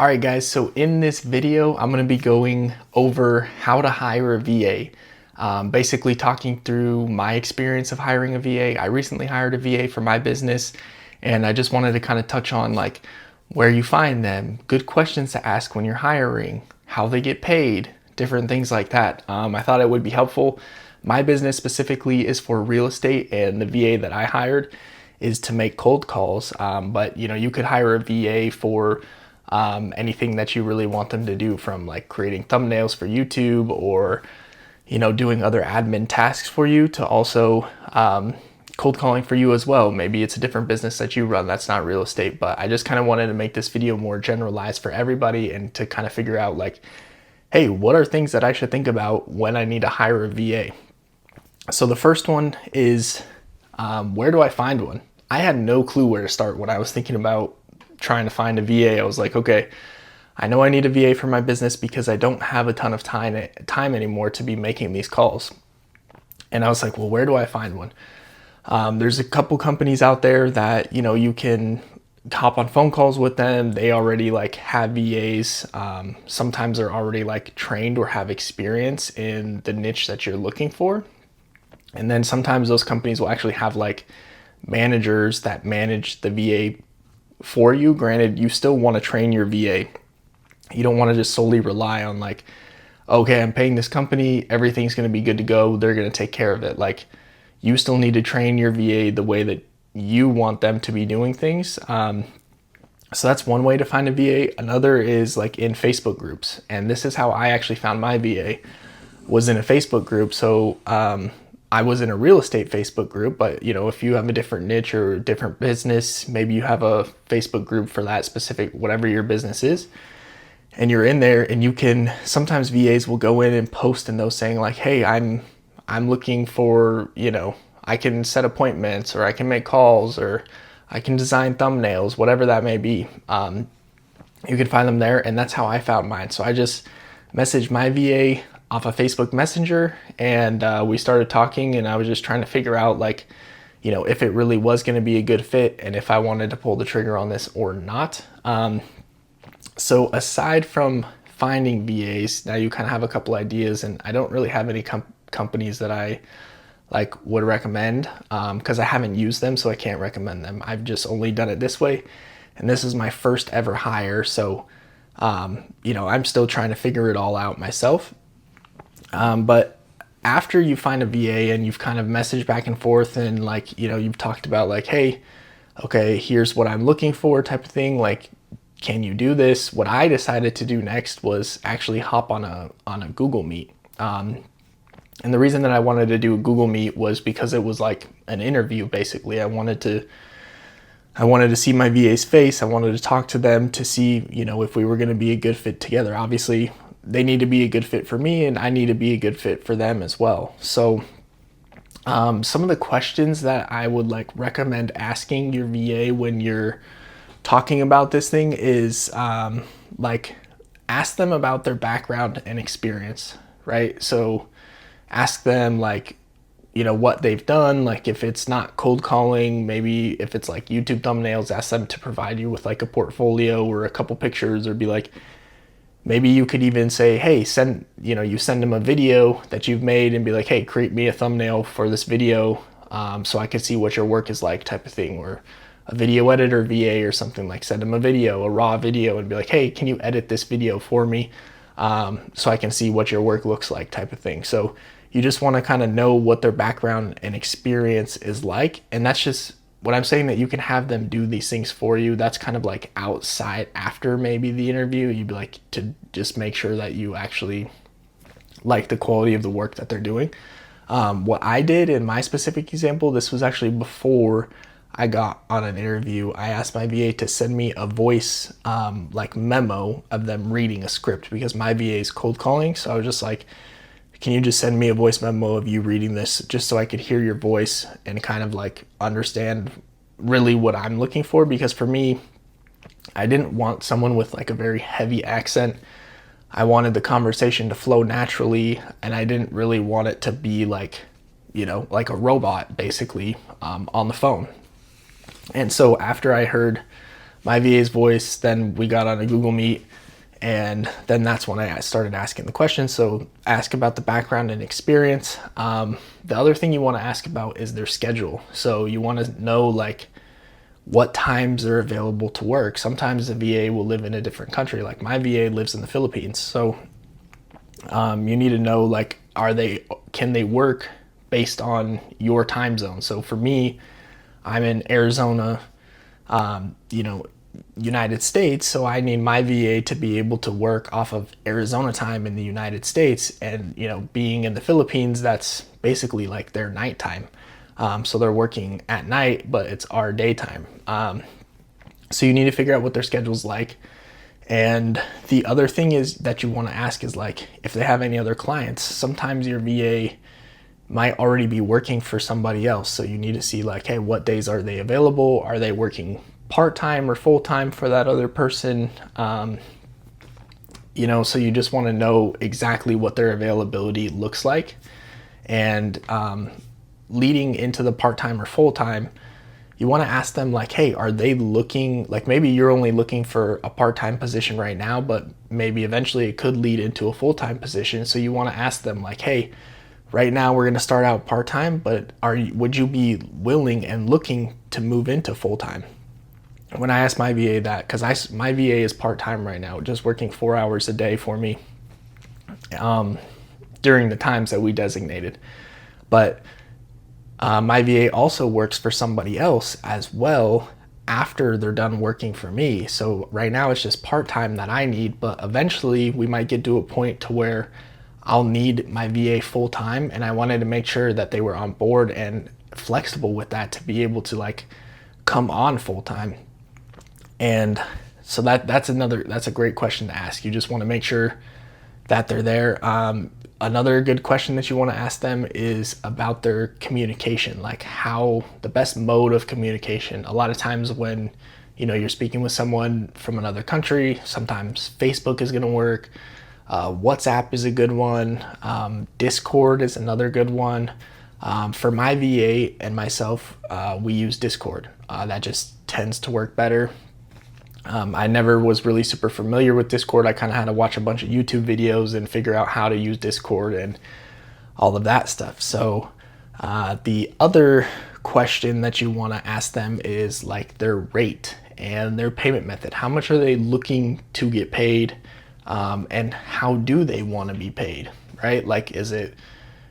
All right, guys, so in this video, I'm going to be going over how to hire a VA. Basically talking through my experience of hiring a VA. I recently hired a VA for my business, and I just wanted to kind of touch on like where you find them, good questions to ask when you're hiring, how they get paid, different things like that. I thought it would be helpful. My business specifically is for real estate, and the VA that I hired is to make cold calls. But you could hire a VA for anything that you really want them to do, from like creating thumbnails for YouTube or doing other admin tasks for you, to also cold calling for you as well. Maybe it's a different business that you run that's not real estate, but I just kind of wanted to make this video more generalized for everybody and to kind of figure out like, hey, what are things that I should think about when I need to hire a VA? So the first one is, where do I find one? I had no clue where to start when I was thinking about trying to find a VA. I was like, okay, I know I need a VA for my business because I don't have a ton of time anymore to be making these calls. And I was like, well, where do I find one? There's a couple companies out there that, you can hop on phone calls with them. They already like have VAs. Sometimes they're already like trained or have experience in the niche that you're looking for. And then sometimes those companies will actually have like managers that manage the VA for you. Granted, you still want to train your VA. You don't want to just solely rely on like, okay, I'm paying this company, everything's going to be good to go, they're going to take care of it. Like, you still need to train your VA the way that you want them to be doing things. So that's one way to find a VA. Another is like in Facebook groups. And this is how I actually found my VA, was in a Facebook group. So I was in a real estate Facebook group, but if you have a different niche or a different business, maybe you have a Facebook group for that specific, whatever your business is, and you're in there, and you can, sometimes VAs will go in and post in those saying like, hey, I'm looking for, I can set appointments, or I can make calls, or I can design thumbnails, whatever that may be. You can find them there, and that's how I found mine. So I just messaged my VA off of Facebook Messenger, and we started talking, and I was just trying to figure out like, if it really was going to be a good fit and if I wanted to pull the trigger on this or not. So aside from finding VAs, now you kind of have a couple ideas, and I don't really have any companies that I like would recommend because I haven't used them, so I can't recommend them. I've just only done it this way, and this is my first ever hire, so I'm still trying to figure it all out myself. But after you find a VA and you've kind of messaged back and forth, and like, you've talked about like, hey, okay, here's what I'm looking for type of thing. Like, can you do this? What I decided to do next was actually hop on a Google Meet. And the reason that I wanted to do a Google Meet was because it was like an interview, basically. I wanted to see my VA's face. I wanted to talk to them to see, if we were going to be a good fit together. Obviously, they need to be a good fit for me, and I need to be a good fit for them as well. So some of the questions that I would like recommend asking your VA when you're talking about this thing is like, ask them about their background and experience, right? So ask them like, what they've done. Like, if it's not cold calling, maybe if it's like YouTube thumbnails, ask them to provide you with like a portfolio or a couple pictures, or be like, maybe you could even say, hey, you send them a video that you've made and be like, hey, create me a thumbnail for this video so I can see what your work is like, type of thing. Or a video editor VA or something, like send them a raw video, and be like, hey, can you edit this video for me so I can see what your work looks like, type of thing. So you just want to kind of know what their background and experience is like. And that's just what I'm saying, that you can have them do these things for you. That's kind of like outside, after maybe the interview. You'd be like, to just make sure that you actually like the quality of the work that they're doing. What I did in my specific example, this was actually before I got on an interview. I asked my VA to send me a voice like memo of them reading a script, because my VA is cold calling. So I was just like, can you just send me a voice memo of you reading this, just so I could hear your voice and kind of like understand really what I'm looking for? Because for me, I didn't want someone with like a very heavy accent. I wanted the conversation to flow naturally, and I didn't really want it to be like, like a robot basically on the phone. And so after I heard my VA's voice. Then we got on a Google Meet, and then that's when I started asking the questions. So ask about the background and experience. The other thing you want to ask about is their schedule. So you want to know like what times they're available to work. Sometimes the VA will live in a different country. Like my VA lives in the Philippines. So you need to know like, can they work based on your time zone? So for me, I'm in Arizona, United States. So I need my VA to be able to work off of Arizona time in the United States. And, being in the Philippines, that's basically like their nighttime. So they're working at night, but it's our daytime. So you need to figure out what their schedule's like. And the other thing is that you want to ask is like, if they have any other clients. Sometimes your VA might already be working for somebody else. So you need to see like, hey, what days are they available? Are they working part-time or full-time for that other person? So you just want to know exactly what their availability looks like. And leading into the part-time or full-time, you want to ask them like, hey, are they looking, like maybe you're only looking for a part-time position right now, but maybe eventually it could lead into a full-time position. So you want to ask them like, hey, right now we're going to start out part-time, but would you be willing and looking to move into full-time? When I asked my VA that, because my VA is part-time right now, just working 4 hours a day for me during the times that we designated. But my VA also works for somebody else as well after they're done working for me. So right now it's just part-time that I need, but eventually we might get to a point to where I'll need my VA full-time, and I wanted to make sure that they were on board and flexible with that to be able to like come on full-time. And so that's a great question to ask. You just want to make sure that they're there. Another good question that you want to ask them is about their communication, like how the best mode of communication. A lot of times when you're speaking with someone from another country, sometimes Facebook is going to work. WhatsApp is a good one. Discord is another good one. For my VA and myself, we use Discord. That just tends to work better. I never was really super familiar with Discord. I kind of had to watch a bunch of YouTube videos and figure out how to use Discord and all of that stuff. So the other question that you want to ask them is like their rate and their payment method. How much are they looking to get paid? And how do they want to be paid, right? Like, is it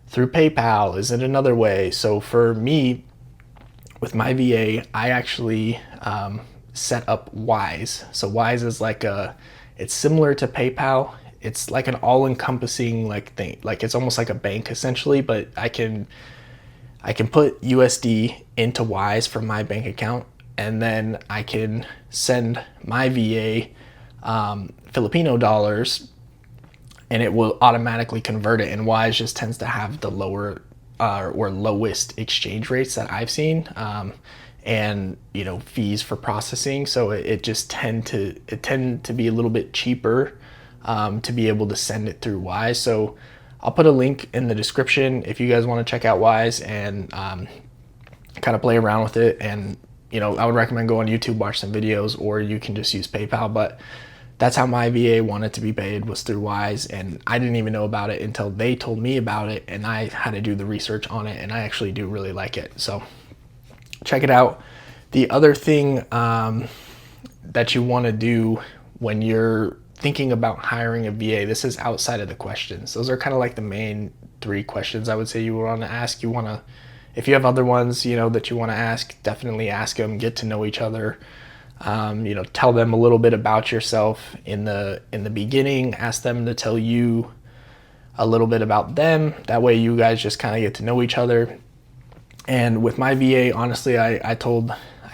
through PayPal? Is it another way? So for me, with my VA, I actually set up Wise. So Wise is it's similar to PayPal. It's like an all-encompassing thing. Like it's almost like a bank essentially, but I can put USD into Wise from my bank account, and then I can send my VA Filipino dollars, and it will automatically convert it. And Wise just tends to have the lower or lowest exchange rates that I've seen, and fees for processing. So it just tend to be a little bit cheaper to be able to send it through Wise. So I'll put a link in the description if you guys want to check out Wise and kind of play around with it. And I would recommend go on YouTube, watch some videos, or you can just use PayPal. But that's how my VA wanted to be paid, was through Wise, and I didn't even know about it until they told me about it, and I had to do the research on it, and I actually do really like it. So check it out. The other thing that you want to do when you're thinking about hiring a VA, this is outside of the questions. Those are kind of like the main 3 questions I would say you want to ask. You want to, if you have other ones, that you want to ask, definitely ask them, get to know each other. Tell them a little bit about yourself in the beginning. Ask them to tell you a little bit about them. That way you guys just kind of get to know each other. And with my VA, honestly, I told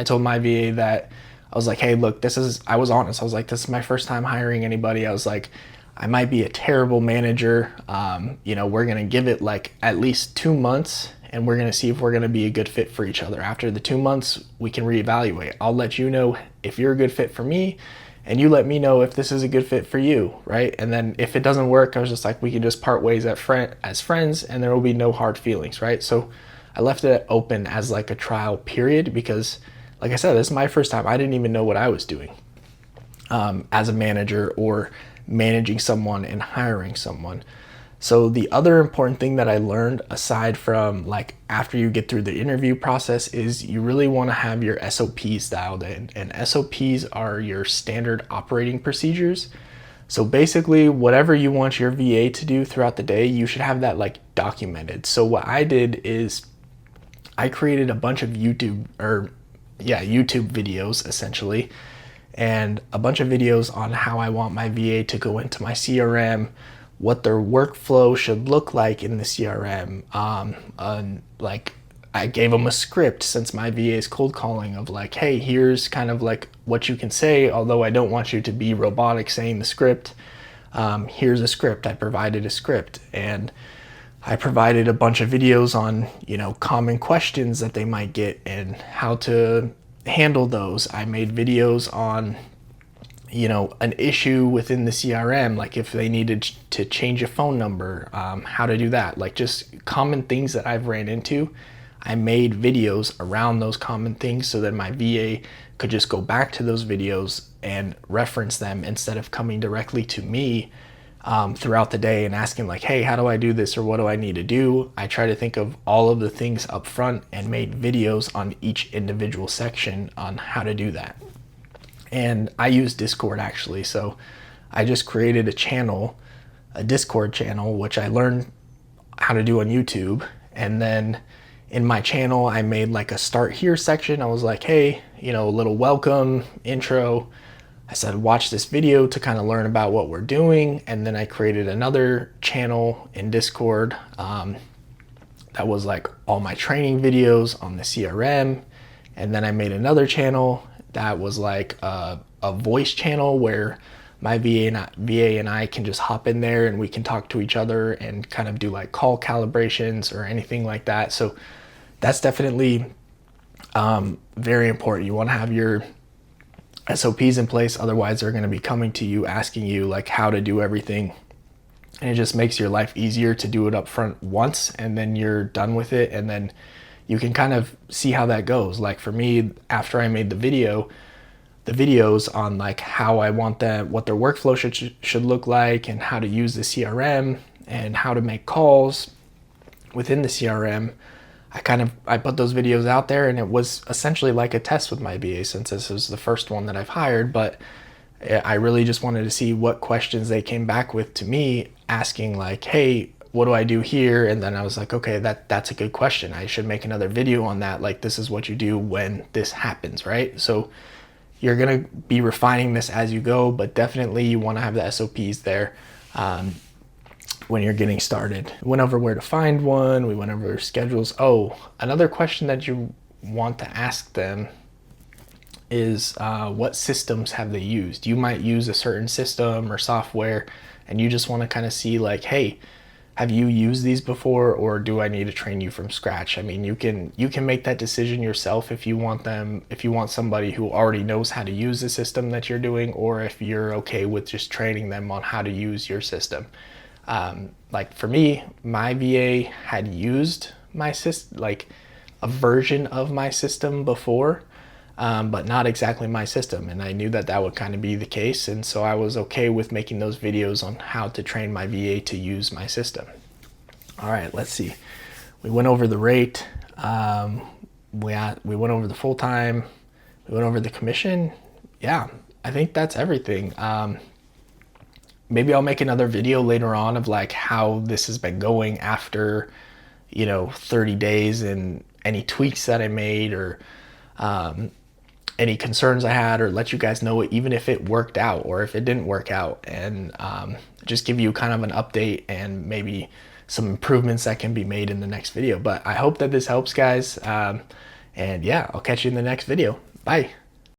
my VA that I was like, hey, look, I was honest. I was like, this is my first time hiring anybody. I was like, I might be a terrible manager. We're going to give it like at least 2 months, and we're going to see if we're going to be a good fit for each other. After the 2 months, we can reevaluate. I'll let you know if you're a good fit for me, and you let me know if this is a good fit for you, right? And then if it doesn't work, I was just like, we can just part ways as friends, and there will be no hard feelings, right? So I left it open as like a trial period because, like I said, this is my first time. I didn't even know what I was doing as a manager or managing someone and hiring someone. So the other important thing that I learned, aside from like after you get through the interview process, is you really want to have your SOPs dialed in. And SOPs are your standard operating procedures. So basically whatever you want your VA to do throughout the day, you should have that like documented. So what I did is I created a bunch of YouTube videos essentially, and a bunch of videos on how I want my VA to go into my CRM, what their workflow should look like in the CRM. Like I gave them a script, since my VA is cold calling, of like, hey, here's kind of like what you can say, although I don't want you to be robotic saying the script. Here's a script. I provided a script, and I provided a bunch of videos on, you know, common questions that they might get and how to handle those. I made videos on, you know, an issue within the CRM, like if they needed to change a phone number, how to do that, like just common things that I've ran into. I made videos around those common things so that my VA could just go back to those videos and reference them instead of coming directly to me throughout the day and asking like, hey, how do I do this, or what do I need to do? I try to think of all of the things up front and made videos on each individual section on how to do that. And I use Discord actually. So I just created a channel, a Discord channel, which I learned how to do on YouTube. And then in my channel, I made like a start here section. I was like, hey, you know, a little welcome intro. I said, watch this video to kind of learn about what we're doing. And then I created another channel in Discord that was like all my training videos on the CRM. And then I made another channel that was like a voice channel where my VA and I can just hop in there and we can talk to each other and kind of do like call calibrations or anything like that. So that's definitely very important. You want to have your SOPs in place, otherwise they're going to be coming to you asking you like how to do everything, and it just makes your life easier to do it up front once, and then you're done with it, and then you can kind of see how that goes. Like for me, after I made the videos on like how I want them, what their workflow should look like, and how to use the CRM and how to make calls within the CRM, I put those videos out there, and it was essentially like a test with my VA, since this was the first one that I've hired. But I really just wanted to see what questions they came back with to me, asking like, hey, what do I do here? And then I was like, okay, that's a good question. I should make another video on that. Like, this is what you do when this happens, right? So you're gonna be refining this as you go, but definitely you wanna have the SOPs there when you're getting started. We went over where to find one, we went over schedules. Oh, another question that you want to ask them is what systems have they used? You might use a certain system or software, and you just want to kind of see like, hey, have you used these before, or do I need to train you from scratch? I mean, you can make that decision yourself if you want somebody who already knows how to use the system that you're doing, or if you're okay with just training them on how to use your system. Like for me, my VA had used my system, like a version of my system before, but not exactly my system. And I knew that would kind of be the case. And so I was okay with making those videos on how to train my VA to use my system. All right, let's see. We went over the rate. We went over the full-time. We went over the commission. Yeah, I think that's everything. Maybe I'll make another video later on of like how this has been going after, 30 days, and any tweaks that I made, or any concerns I had, or let you guys know even if it worked out or if it didn't work out, and just give you kind of an update and maybe some improvements that can be made in the next video. But I hope that this helps, guys. And yeah, I'll catch you in the next video. Bye.